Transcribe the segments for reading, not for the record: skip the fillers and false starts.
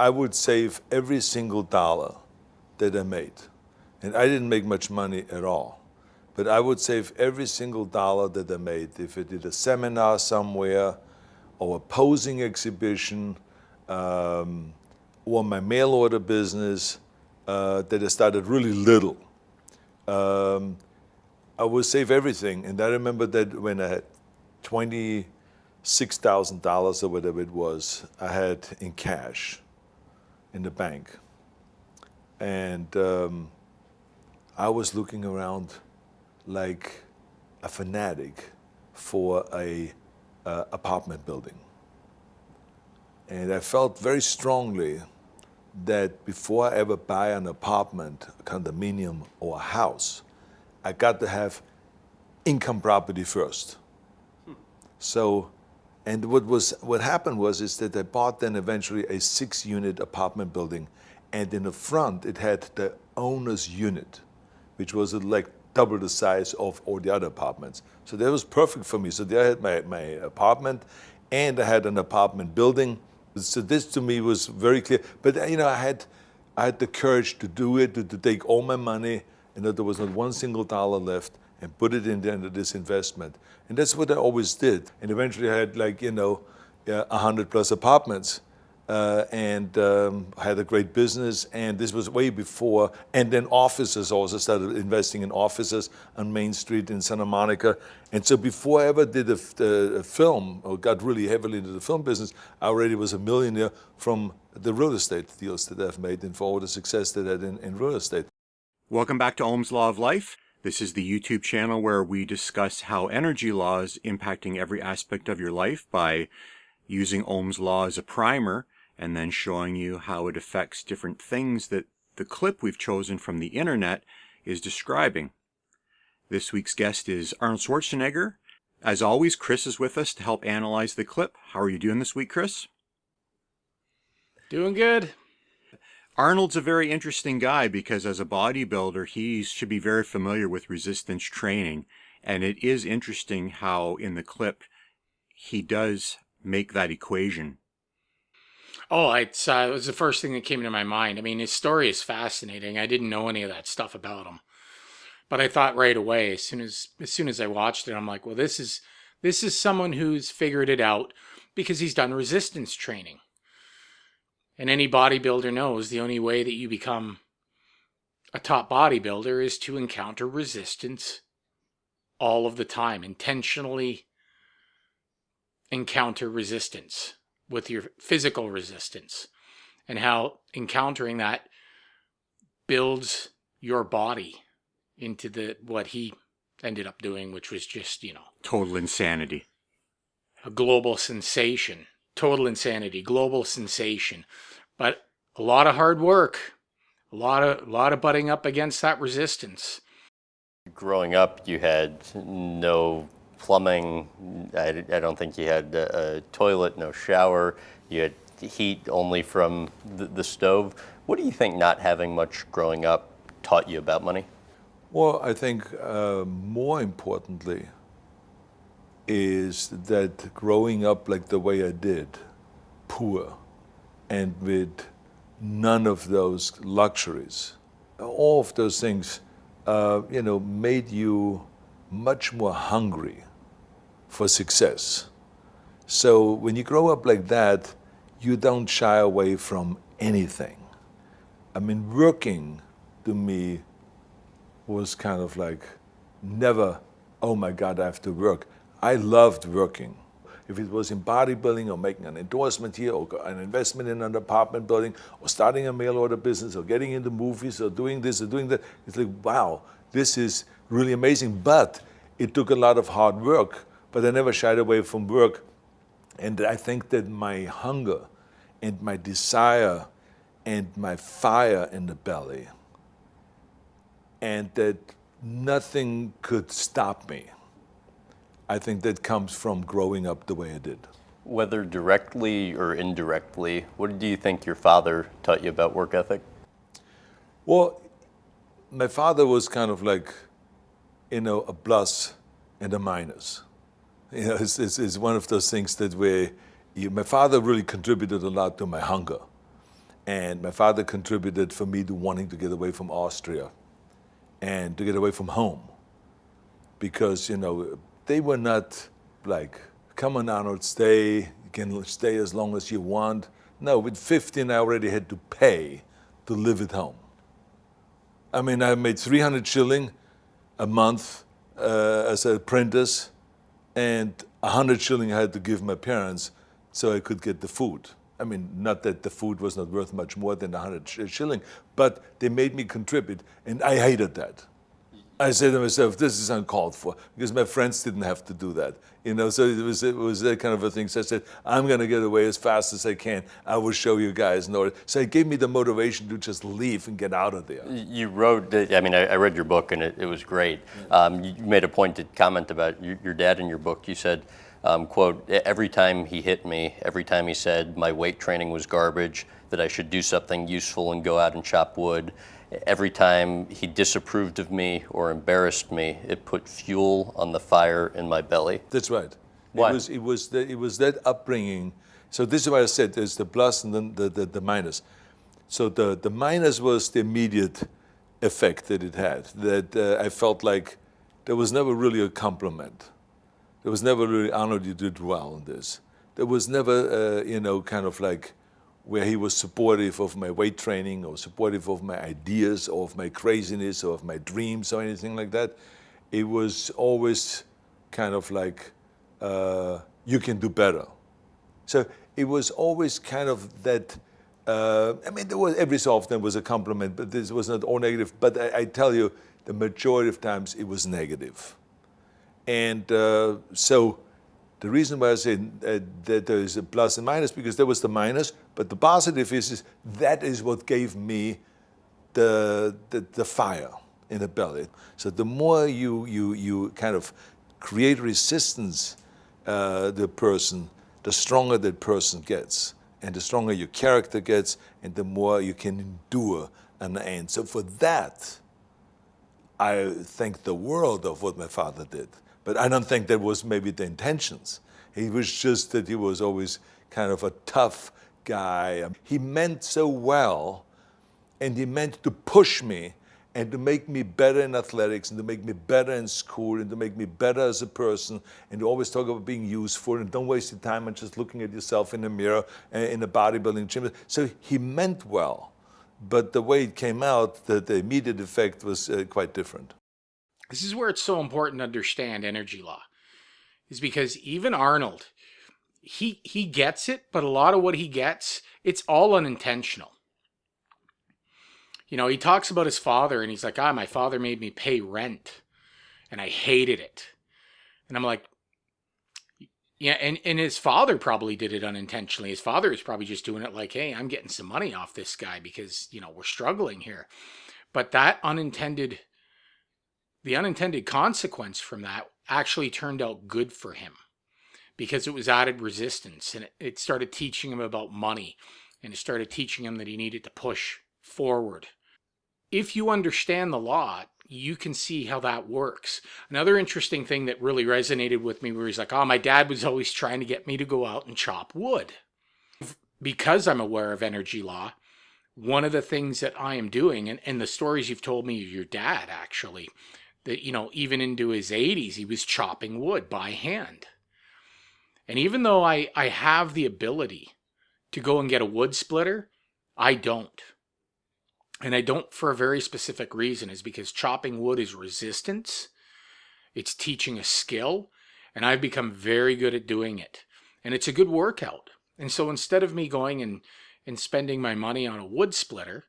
I would save every single dollar that I made. And I didn't make much money at all. But I would save every single dollar that I made. If I did a seminar somewhere, or a posing exhibition, or my mail order business that I started really little, I would save everything. And I remember that when I had $26,000 or whatever it was, I had in cash in the bank. And I was looking around like a fanatic for a apartment building. And I felt very strongly that before I ever buy an apartment, a condominium, or a house, I got to have income property first. So, and what happened was that I bought then eventually a 6-unit apartment building, and in the front it had the owner's unit, which was like double the size of all the other apartments. So that was perfect for me. So there I had my apartment, and I had an apartment building. So this to me was very clear. But I had the courage to do it, to take all my money, and that there was not one single dollar left, and put it into this investment. And that's what I always did. And eventually I had 100 plus apartments, and had a great business. And this was way before. And then offices also, started investing in offices on Main Street in Santa Monica. And so before I ever did a film, or got really heavily into the film business, I already was a millionaire from the real estate deals that I've made and for all the success that I had in real estate. Welcome back to Ohm's Law of Life. This is the YouTube channel where we discuss how energy law is impacting every aspect of your life by using Ohm's Law as a primer, and then showing you how it affects different things that the clip we've chosen from the internet is describing. This week's guest is Arnold Schwarzenegger. As always, Chris is with us to help analyze the clip. How are you doing this week, Chris? Doing good. Arnold's a very interesting guy because as a bodybuilder, he should be very familiar with resistance training. And it is interesting how in the clip he does make that equation. Oh, it was the first thing that came to my mind. I mean, his story is fascinating. I didn't know any of that stuff about him, but I thought right away, as soon as I watched it, I'm like, well, this is someone who's figured it out because he's done resistance training. And any bodybuilder knows the only way that you become a top bodybuilder is to encounter resistance all of the time, intentionally encounter resistance with your physical resistance, and how encountering that builds your body into what he ended up doing, which was just, Total insanity. A global sensation. Total insanity, global sensation. But a lot of hard work, a lot of butting up against that resistance. Growing up, you had no plumbing. I don't think you had a toilet, no shower. You had heat only from the stove. What do you think not having much growing up taught you about money? Well, I think more importantly is that growing up like the way I did, poor, and with none of those luxuries, all of those things, made you much more hungry for success. So when you grow up like that, you don't shy away from anything. I mean, working to me was kind of like never, oh my God, I have to work. I loved working. If it was in bodybuilding or making an endorsement here or an investment in an apartment building or starting a mail order business or getting into movies or doing this or doing that, it's like, wow, this is really amazing. But it took a lot of hard work, but I never shied away from work. And I think that my hunger and my desire and my fire in the belly, and that nothing could stop me, I think that comes from growing up the way I did. Whether directly or indirectly, what do you think your father taught you about work ethic? Well, my father was kind of like, a plus and a minus. It's one of those things that my father really contributed a lot to my hunger. And my father contributed for me to wanting to get away from Austria and to get away from home. Because, you know, they were not like, come on, Arnold, stay. You can stay as long as you want. No, with 15, I already had to pay to live at home. I mean, I made 300 shilling a month as an apprentice, and 100 shilling I had to give my parents so I could get the food. I mean, not that the food was not worth much more than 100 shilling, but they made me contribute, and I hated that. I said to myself, this is uncalled for, because my friends didn't have to do that. You know, so it was that kind of a thing. So I said, I'm going to get away as fast as I can. I will show you guys. So it gave me the motivation to just leave and get out of there. You wrote, I mean, I read your book, and it was great. You made a pointed comment about your dad in your book. You said, quote, every time he hit me, every time he said my weight training was garbage, that I should do something useful and go out and chop wood, every time he disapproved of me or embarrassed me, it put fuel on the fire in my belly. That's right. Why? It was that upbringing. So this is why I said there's the plus and then the minus. So the minus was the immediate effect that it had, that I felt like there was never really a compliment. There was never really, Arnold, you did well on this. There was never, you know, kind of like where he was supportive of my weight training or supportive of my ideas or of my craziness or of my dreams or anything like that. It was always kind of like, you can do better. So it was always kind of that, I mean, there was every so often was a compliment, but this was not all negative. But I tell you, the majority of times it was negative. And so the reason why I say that there is a plus and minus, because there was the minus, but the positive is that is what gave me the fire in the belly. So the more you kind of create resistance, the person, the stronger that person gets, and the stronger your character gets, and the more you can endure an end. So for that, I thank the world of what my father did. But I don't think that was maybe the intentions. He was just that he was always kind of a tough guy. He meant so well, and he meant to push me and to make me better in athletics and to make me better in school and to make me better as a person and to always talk about being useful and don't waste your time on just looking at yourself in the mirror in a bodybuilding gym. So he meant well, but the way it came out, the immediate effect was quite different. This is where it's so important to understand energy law, is because even Arnold, he gets it, but a lot of what he gets, it's all unintentional. You know, he talks about his father and he's like, my father made me pay rent and I hated it. And I'm like, yeah, and his father probably did it unintentionally. His father is probably just doing it like, hey, I'm getting some money off this guy because, you know, we're struggling here. But that the unintended consequence from that actually turned out good for him because it was added resistance, and it started teaching him about money, and it started teaching him that he needed to push forward. If you understand the law, you can see how that works. Another interesting thing that really resonated with me where he's like, my dad was always trying to get me to go out and chop wood. Because I'm aware of energy law, one of the things that I am doing, and the stories you've told me of your dad actually, that, you know, even into his 80s, he was chopping wood by hand. And even though I have the ability to go and get a wood splitter, I don't. And I don't for a very specific reason, is because chopping wood is resistance. It's teaching a skill, and I've become very good at doing it. And it's a good workout. And so instead of me going and spending my money on a wood splitter,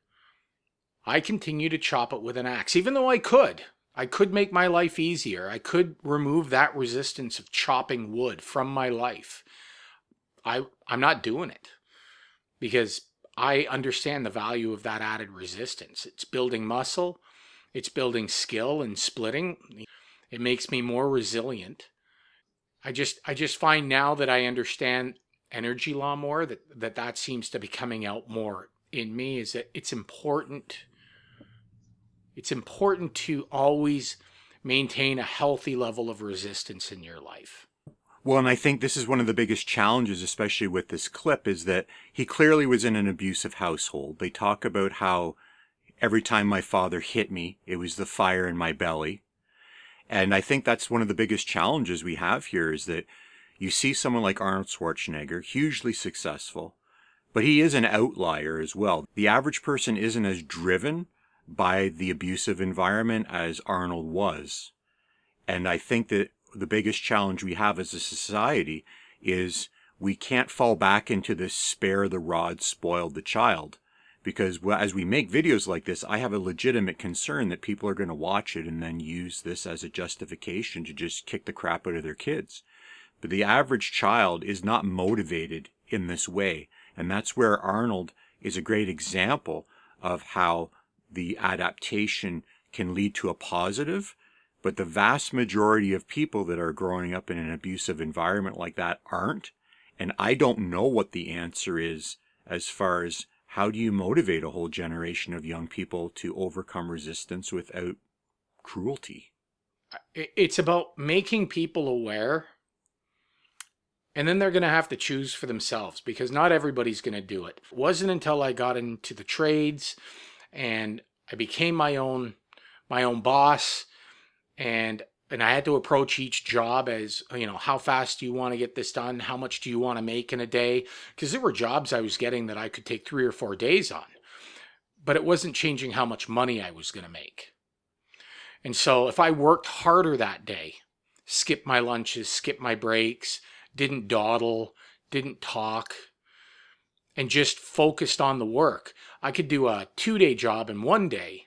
I continue to chop it with an axe, even though I could make my life easier. I could remove that resistance of chopping wood from my life. I'm not doing it because I understand the value of that added resistance. It's building muscle. It's building skill and splitting. It makes me more resilient. I just find now that I understand energy law more, that seems to be coming out more in me, is that it's important to always maintain a healthy level of resistance in your life. Well, and I think this is one of the biggest challenges, especially with this clip, is that he clearly was in an abusive household. They talk about how every time my father hit me, it was the fire in my belly. And I think that's one of the biggest challenges we have here, is that you see someone like Arnold Schwarzenegger, hugely successful, but he is an outlier as well. The average person isn't as driven by the abusive environment as Arnold was. And I think that the biggest challenge we have as a society is we can't fall back into this spare the rod, spoil the child. Because as we make videos like this, I have a legitimate concern that people are going to watch it and then use this as a justification to just kick the crap out of their kids. But the average child is not motivated in this way. And that's where Arnold is a great example of how the adaptation can lead to a positive. But the vast majority of people that are growing up in an abusive environment like that aren't. And I don't know what the answer is as far as how do you motivate a whole generation of young people to overcome resistance without cruelty? It's about making people aware, and then they're going to have to choose for themselves, because not everybody's going to do it. It wasn't until I got into the trades and I became my own boss, and I had to approach each job as, how fast do you want to get this done? How much do you want to make in a day? Because there were jobs I was getting that I could take 3 or 4 days on, but it wasn't changing how much money I was going to make. And so if I worked harder that day, skipped my lunches, skipped my breaks, didn't dawdle, didn't talk, and just focused on the work, I could do a 2-day job in 1 day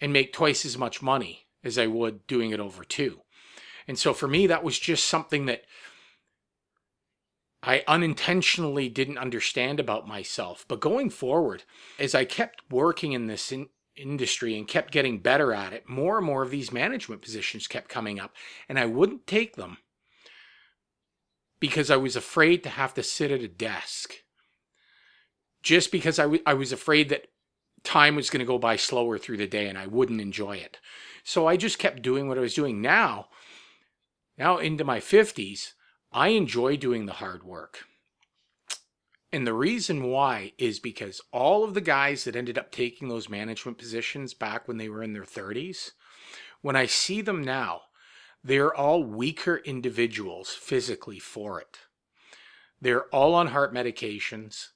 and make twice as much money as I would doing it over 2. And so for me, that was just something that I unintentionally didn't understand about myself. But going forward, as I kept working in this industry and kept getting better at it, more and more of these management positions kept coming up, and I wouldn't take them because I was afraid to have to sit at a desk. Just because I was afraid that time was going to go by slower through the day and I wouldn't enjoy it. So I just kept doing what I was doing. Now into my 50s, I enjoy doing the hard work. And the reason why is because all of the guys that ended up taking those management positions back when they were in their 30s, when I see them now, they're all weaker individuals physically for it. They're all on heart medications.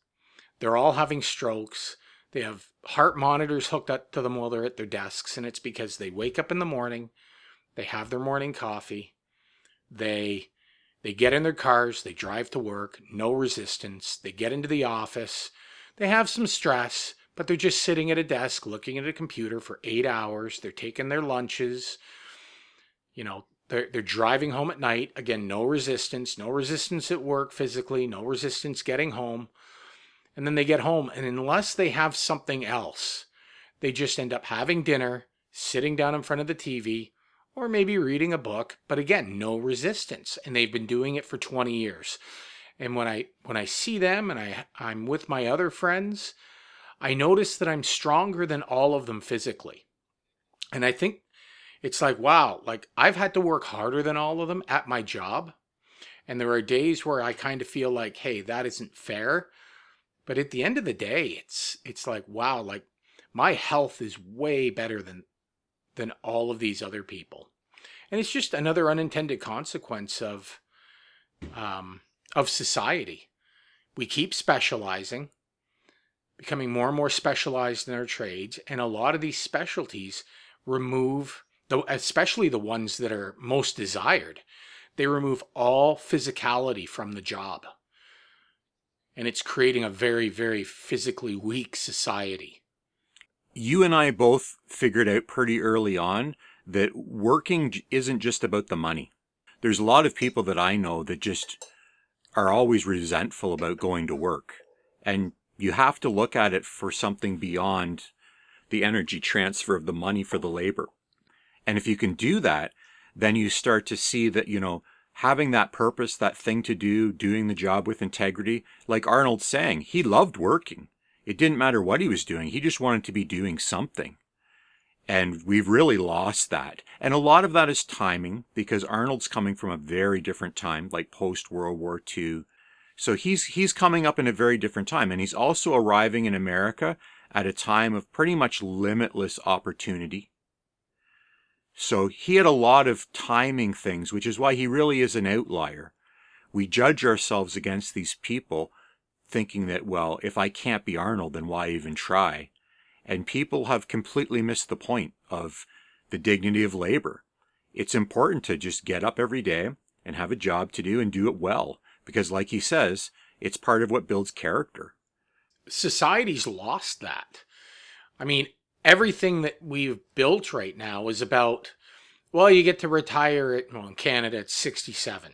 They're all having strokes. They have heart monitors hooked up to them while they're at their desks, and it's because they wake up in the morning, they have their morning coffee, they get in their cars, they drive to work, no resistance, they get into the office, they have some stress, but they're just sitting at a desk looking at a computer for 8 hours, they're taking their lunches, they're driving home at night, again, no resistance at work physically, no resistance getting home. And then they get home, and unless they have something else, they just end up having dinner, sitting down in front of the TV, or maybe reading a book. But again, no resistance. And they've been doing it for 20 years. And when I see them and I'm with my other friends, I notice that I'm stronger than all of them physically. And I think it's like, wow, like I've had to work harder than all of them at my job. And there are days where I kind of feel like, hey, that isn't fair. But at the end of the day, it's like, wow, like my health is way better than all of these other people. And it's just another unintended consequence of society. We keep specializing, becoming more and more specialized in our trades. And a lot of these specialties remove, especially the ones that are most desired, they remove all physicality from the job. And it's creating a very, very physically weak society. You and I both figured out pretty early on that working isn't just about the money. There's a lot of people that I know that just are always resentful about going to work. And you have to look at it for something beyond the energy transfer of the money for the labor. And if you can do that, then you start to see that, having that purpose, that thing to do, doing the job with integrity, like Arnold's saying, he loved working. It didn't matter what he was doing. He just wanted to be doing something. And we've really lost that. And a lot of that is timing, because Arnold's coming from a very different time, like post-World War II. So he's coming up in a very different time. And he's also arriving in America at a time of pretty much limitless opportunity. So he had a lot of timing things, which is why he really is an outlier. We judge ourselves against these people thinking that, well, if I can't be Arnold, then why even try? And people have completely missed the point of the dignity of labor. It's important to just get up every day and have a job to do and do it well. Because like he says, it's part of what builds character. Society's lost that. I mean, everything that we've built right now is about, well, you get to retire in Canada at 67.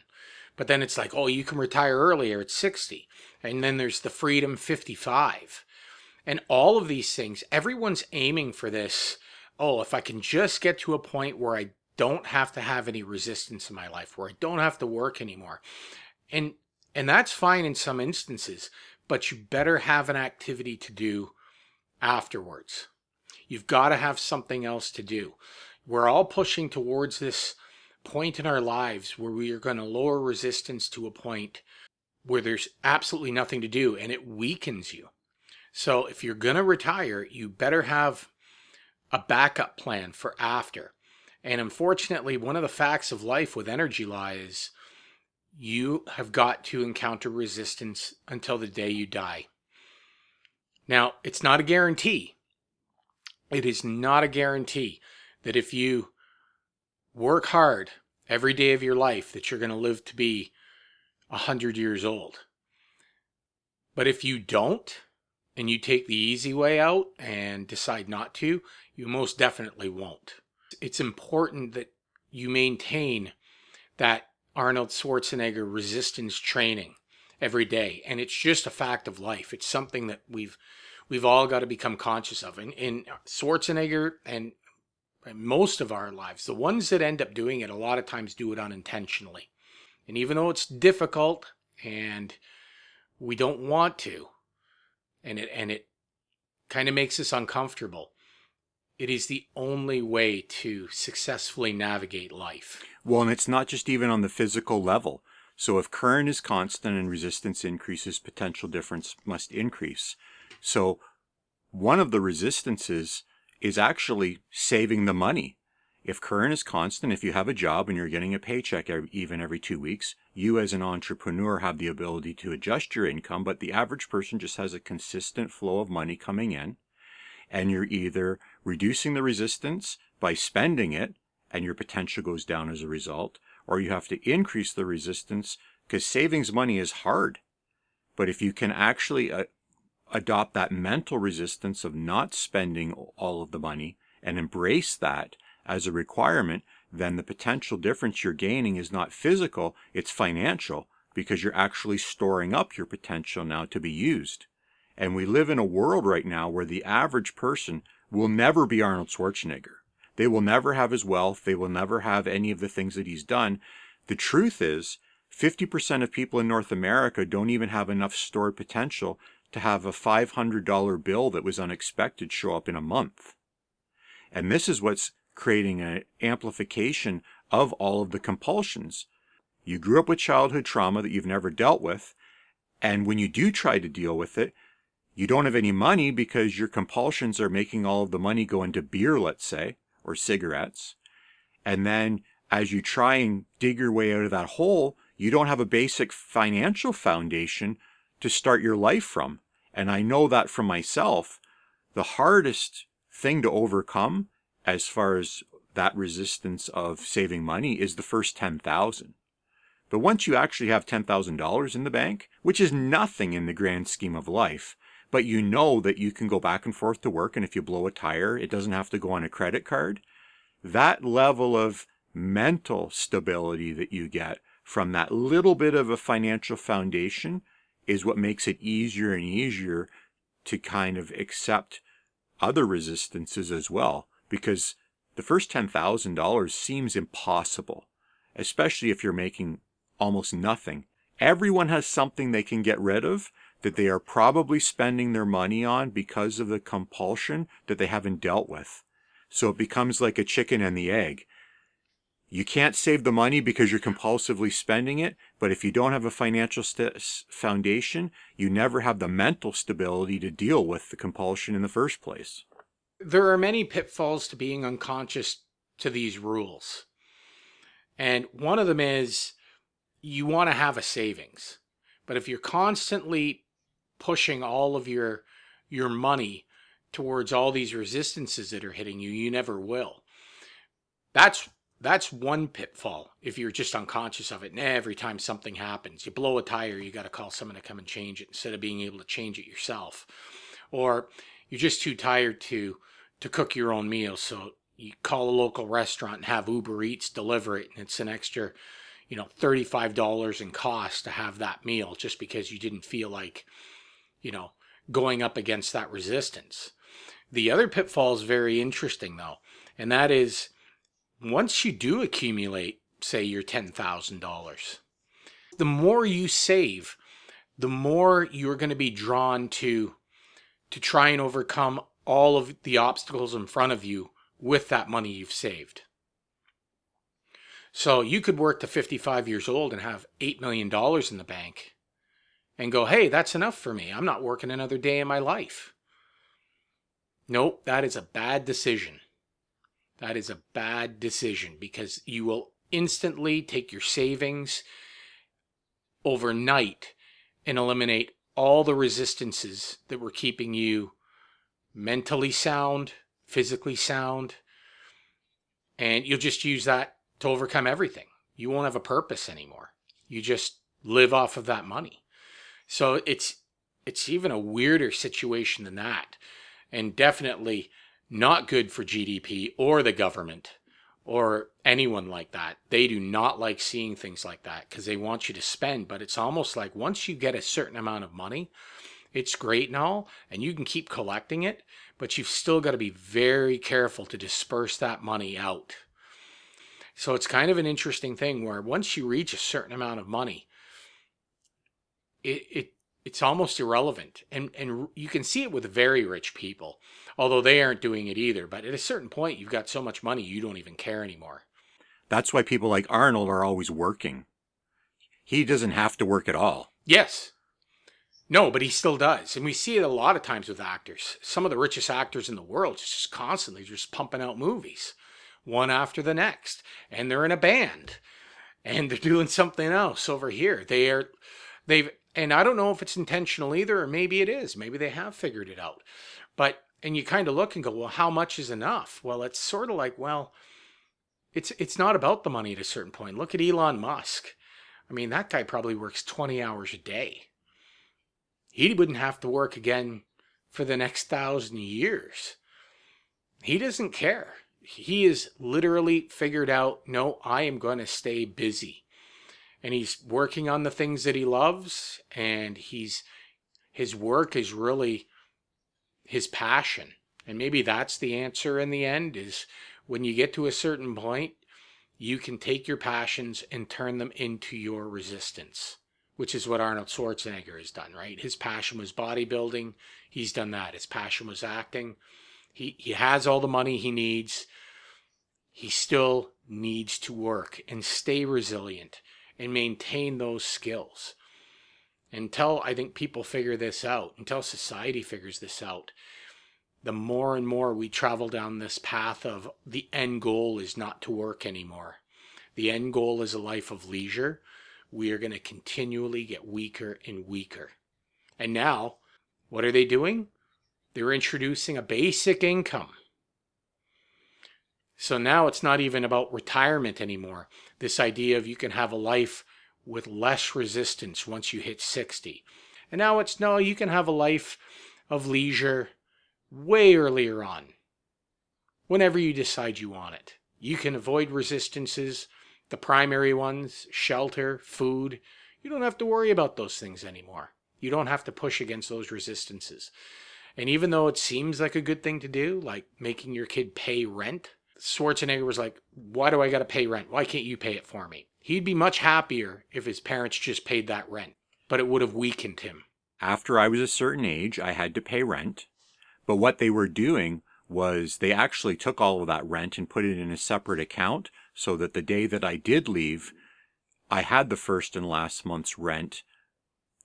But then it's like, oh, you can retire earlier at 60. And then there's the freedom 55. And all of these things, everyone's aiming for this. Oh, if I can just get to a point where I don't have to have any resistance in my life, where I don't have to work anymore. And that's fine in some instances, but you better have an activity to do afterwards. You've got to have something else to do. We're all pushing towards this point in our lives where we are going to lower resistance to a point where there's absolutely nothing to do, and it weakens you. So if you're going to retire, you better have a backup plan for after. And unfortunately, one of the facts of life with energy law is you have got to encounter resistance until the day you die. Now, it's not a guarantee. It is not a guarantee that if you work hard every day of your life that you're going to live to be 100 years old. But if you don't, and you take the easy way out and decide not to, you most definitely won't. It's important that you maintain that Arnold Schwarzenegger resistance training every day. And it's just a fact of life. It's something that we've all got to become conscious of. And Schwarzenegger and most of our lives, the ones that end up doing it a lot of times do it unintentionally. And even though it's difficult and we don't want to, and it kind of makes us uncomfortable, it is the only way to successfully navigate life. Well, and it's not just even on the physical level. So if current is constant and resistance increases, potential difference must increase. So one of the resistances is actually saving the money. If current is constant, if you have a job and you're getting a paycheck every 2 weeks, you as an entrepreneur have the ability to adjust your income, but the average person just has a consistent flow of money coming in, and you're either reducing the resistance by spending it, and your potential goes down as a result, or you have to increase the resistance because savings money is hard. But if you can actually adopt that mental resistance of not spending all of the money and embrace that as a requirement, then the potential difference you're gaining is not physical, it's financial, because you're actually storing up your potential now to be used. And we live in a world right now where the average person will never be Arnold Schwarzenegger. They will never have his wealth. They will never have any of the things that he's done. The truth is, 50% of people in North America don't even have enough stored potential to have a $500 bill that was unexpected show up in a month. And this is what's creating an amplification of all of the compulsions. You grew up with childhood trauma that you've never dealt with, and when you do try to deal with it, you don't have any money because your compulsions are making all of the money go into beer, let's say, or cigarettes. And then as you try and dig your way out of that hole, you don't have a basic financial foundation to start your life from. And I know that from myself, the hardest thing to overcome as far as that resistance of saving money is the first $10,000. But once you actually have $10,000 in the bank, which is nothing in the grand scheme of life, but you know that you can go back and forth to work, and if you blow a tire, it doesn't have to go on a credit card. That level of mental stability that you get from that little bit of a financial foundation is what makes it easier and easier to kind of accept other resistances as well. Because the first $10,000 seems impossible, especially if you're making almost nothing. Everyone has something they can get rid of that they are probably spending their money on because of the compulsion that they haven't dealt with. So it becomes like a chicken and the egg. You can't save the money because you're compulsively spending it, but if you don't have a financial foundation, you never have the mental stability to deal with the compulsion in the first place. There are many pitfalls to being unconscious to these rules. And one of them is you want to have a savings. But if you're constantly pushing all of your money towards all these resistances that are hitting you, you never will. That's one pitfall if you're just unconscious of it. And every time something happens, you blow a tire, you got to call someone to come and change it instead of being able to change it yourself. Or you're just too tired to cook your own meal, so you call a local restaurant and have Uber Eats deliver it, and it's an extra, $35 in cost to have that meal just because you didn't feel like, going up against that resistance. The other pitfall is very interesting though, and that is, once you do accumulate, say, your $10,000, the more you save, the more you're going to be drawn to try and overcome all of the obstacles in front of you with that money you've saved. So you could work to 55 years old and have $8 million in the bank and go, hey, that's enough for me. I'm not working another day in my life. Nope, that is a bad decision. That is a bad decision because you will instantly take your savings overnight and eliminate all the resistances that were keeping you mentally sound, physically sound, and you'll just use that to overcome everything. You won't have a purpose anymore. You just live off of that money. So it's even a weirder situation than that, and definitely not good for GDP or the government or anyone like that. They do not like seeing things like that because they want you to spend, but it's almost like once you get a certain amount of money, it's great and all, and you can keep collecting it, but you've still got to be very careful to disperse that money out. So it's kind of an interesting thing where once you reach a certain amount of money, it's almost irrelevant. And you can see it with very rich people, although they aren't doing it either. But at a certain point, you've got so much money, you don't even care anymore. That's why people like Arnold are always working. He doesn't have to work at all. Yes. No, but he still does. And we see it a lot of times with actors. Some of the richest actors in the world just constantly just pumping out movies, one after the next. And they're in a band. And they're doing something else over here. And I don't know if it's intentional either, or maybe it is. Maybe they have figured it out. And you kind of look and go, well, how much is enough? Well, it's sort of like, well, it's not about the money at a certain point. Look at Elon Musk. I mean, that guy probably works 20 hours a day. He wouldn't have to work again for the next 1,000 years. He doesn't care. He is literally figured out, no, I am going to stay busy. And he's working on the things that he loves, and his work is really his passion. And maybe that's the answer in the end, is when you get to a certain point, you can take your passions and turn them into your resistance, which is what Arnold Schwarzenegger has done, right? His passion was bodybuilding. He's done that. His passion was acting. He has all the money he needs. He still needs to work and stay resilient and maintain those skills. Until I think people figure this out, until society figures this out, the more and more we travel down this path of the end goal is not to work anymore. The end goal is a life of leisure. We are going to continually get weaker and weaker. And now, what are they doing? They're introducing a basic income. So now it's not even about retirement anymore. This idea of you can have a life with less resistance once you hit 60. And now it's, no, you can have a life of leisure way earlier on, whenever you decide you want it. You can avoid resistances, the primary ones, shelter, food. You don't have to worry about those things anymore. You don't have to push against those resistances. And even though it seems like a good thing to do, like making your kid pay rent, Schwarzenegger was like, why do I got to pay rent? Why can't you pay it for me? He'd be much happier if his parents just paid that rent, but it would have weakened him. After I was a certain age, I had to pay rent. But what they were doing was they actually took all of that rent and put it in a separate account so that the day that I did leave, I had the first and last month's rent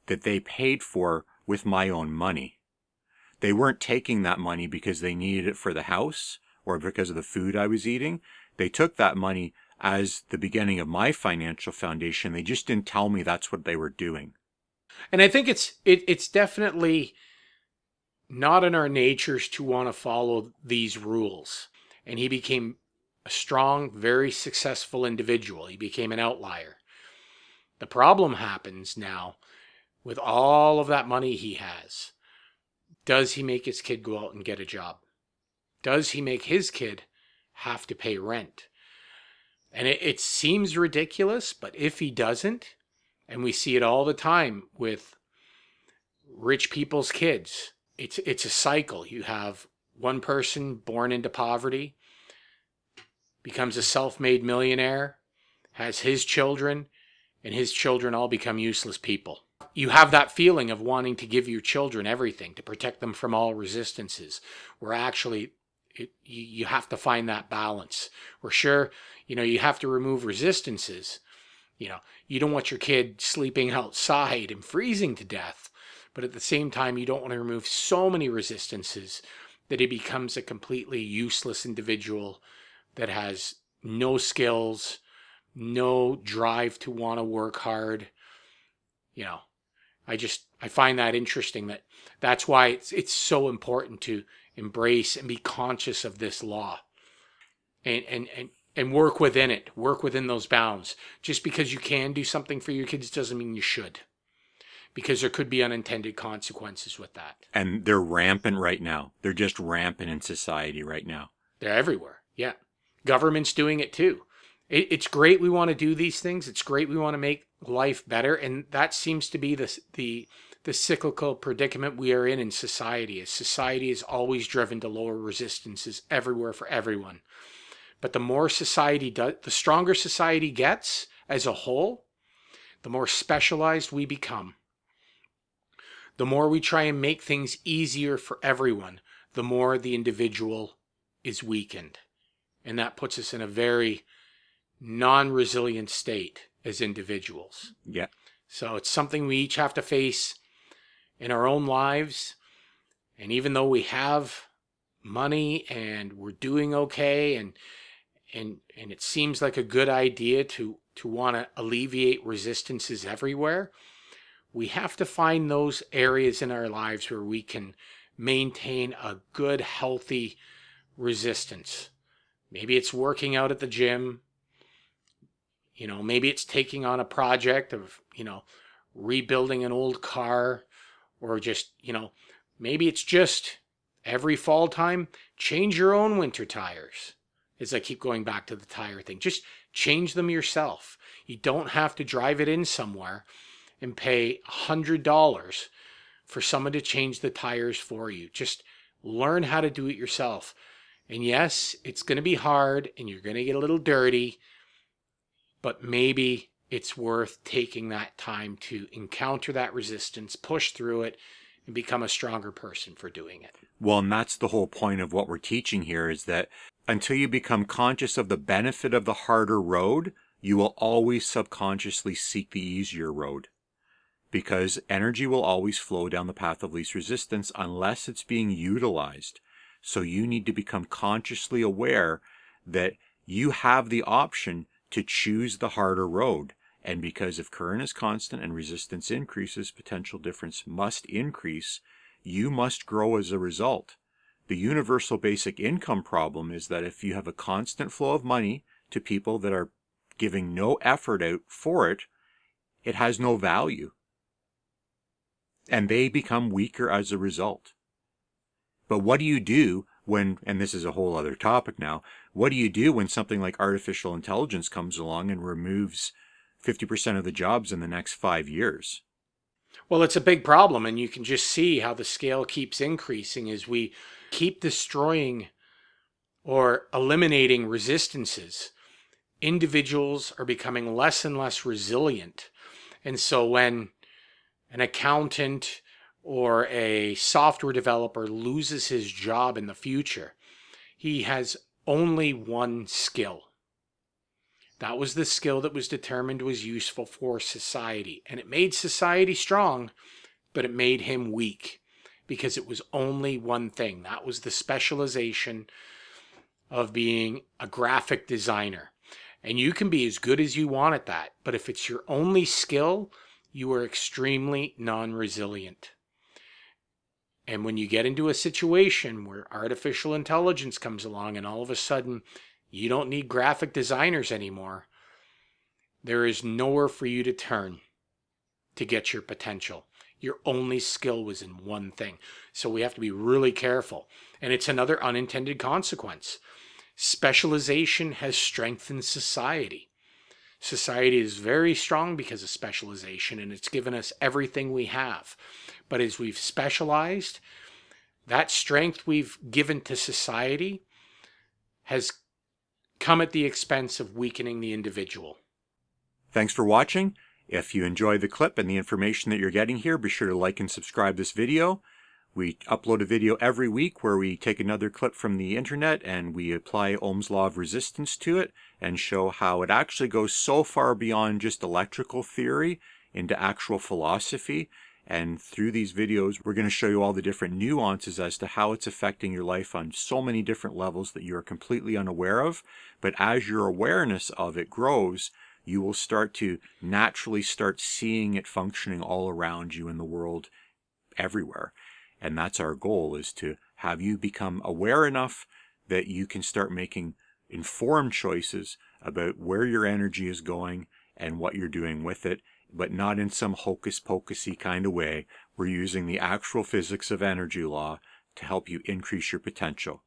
that they paid for with my own money. They weren't taking that money because they needed it for the house or because of the food I was eating. They took that money as the beginning of my financial foundation. They just didn't tell me that's what they were doing. And I think it's definitely not in our natures to want to follow these rules. And he became a strong, very successful individual. He became an outlier. The problem happens now with all of that money he has. Does he make his kid go out and get a job? Does he make his kid have to pay rent? And it seems ridiculous, but if he doesn't, and we see it all the time with rich people's kids, it's a cycle. You have one person born into poverty, becomes a self-made millionaire, has his children, and his children all become useless people. You have that feeling of wanting to give your children everything, to protect them from all resistances, where actually you have to find that balance. Where sure, you have to remove resistances. You don't want your kid sleeping outside and freezing to death, but at the same time, you don't want to remove so many resistances that he becomes a completely useless individual that has no skills, no drive to want to work hard. I find that interesting. That's why it's so important to embrace and be conscious of this law, and work within it, work within those bounds. Just because you can do something for your kids doesn't mean you should, because there could be unintended consequences with that. And they're rampant right now. They're just rampant in society right now. They're everywhere. Yeah. Government's doing it too. It's great we want to do these things. It's great we want to make life better. And that seems to be the cyclical predicament we are in society. As society is always driven to lower resistances everywhere for everyone. But the more society does, the stronger society gets as a whole, the more specialized we become. The more we try and make things easier for everyone, the more the individual is weakened. And that puts us in a very non-resilient state as individuals. Yeah. So it's something we each have to face in our own lives. And even though we have money and we're doing okay, and it seems like a good idea to want to alleviate resistances everywhere, we have to find those areas in our lives where we can maintain a good, healthy resistance. Maybe it's working out at the gym. Maybe it's taking on a project of, rebuilding an old car, or just, maybe it's just every fall time, change your own winter tires. As I keep going back to the tire thing, just change them yourself. You don't have to drive it in somewhere and pay $100 for someone to change the tires for you. Just learn how to do it yourself. And yes, it's going to be hard and you're going to get a little dirty, but maybe it's worth taking that time to encounter that resistance, push through it, and become a stronger person for doing it. Well, and that's the whole point of what we're teaching here, is that until you become conscious of the benefit of the harder road, you will always subconsciously seek the easier road. Because energy will always flow down the path of least resistance unless it's being utilized. So you need to become consciously aware that you have the option to choose the harder road. And because if current is constant and resistance increases, potential difference must increase. You must grow as a result. The universal basic income problem is that if you have a constant flow of money to people that are giving no effort out for it, it has no value. And they become weaker as a result. But what do you do when, and this is a whole other topic now, what do you do when something like artificial intelligence comes along and removes 50% of the jobs in the next 5 years? Well, it's a big problem, and you can just see how the scale keeps increasing as we keep destroying or eliminating resistances. Individuals are becoming less and less resilient. And so when an accountant or a software developer loses his job in the future, he has only one skill. That was the skill that was determined was useful for society. And it made society strong, but it made him weak because it was only one thing. That was the specialization of being a graphic designer. And you can be as good as you want at that, but if it's your only skill, you are extremely non-resilient. And when you get into a situation where artificial intelligence comes along and all of a sudden you don't need graphic designers anymore, there is nowhere for you to turn to get your potential. Your only skill was in one thing. So we have to be really careful. And it's another unintended consequence. Specialization has strengthened society. Society is very strong because of specialization, and it's given us everything we have. But as we've specialized, that strength we've given to society has come at the expense of weakening the individual. Thanks for watching. If you enjoy the clip and the information that you're getting here, be sure to like and subscribe this video. We upload a video every week where we take another clip from the internet and we apply Ohm's law of resistance to it and show how it actually goes so far beyond just electrical theory into actual philosophy. And through these videos, we're going to show you all the different nuances as to how it's affecting your life on so many different levels that you are completely unaware of. But as your awareness of it grows, you will start to naturally start seeing it functioning all around you in the world everywhere. And that's our goal, is to have you become aware enough that you can start making informed choices about where your energy is going and what you're doing with it, but not in some hocus-pocusy kind of way. We're using the actual physics of energy law to help you increase your potential.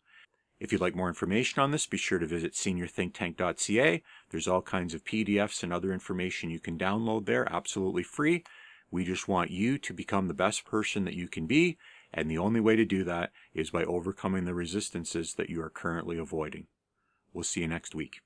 If you'd like more information on this, be sure to visit Seniorthinktank.ca. There's all kinds of PDFs and other information you can download there, absolutely free. We just want you to become the best person that you can be, and the only way to do that is by overcoming the resistances that you are currently avoiding. We'll see you next week.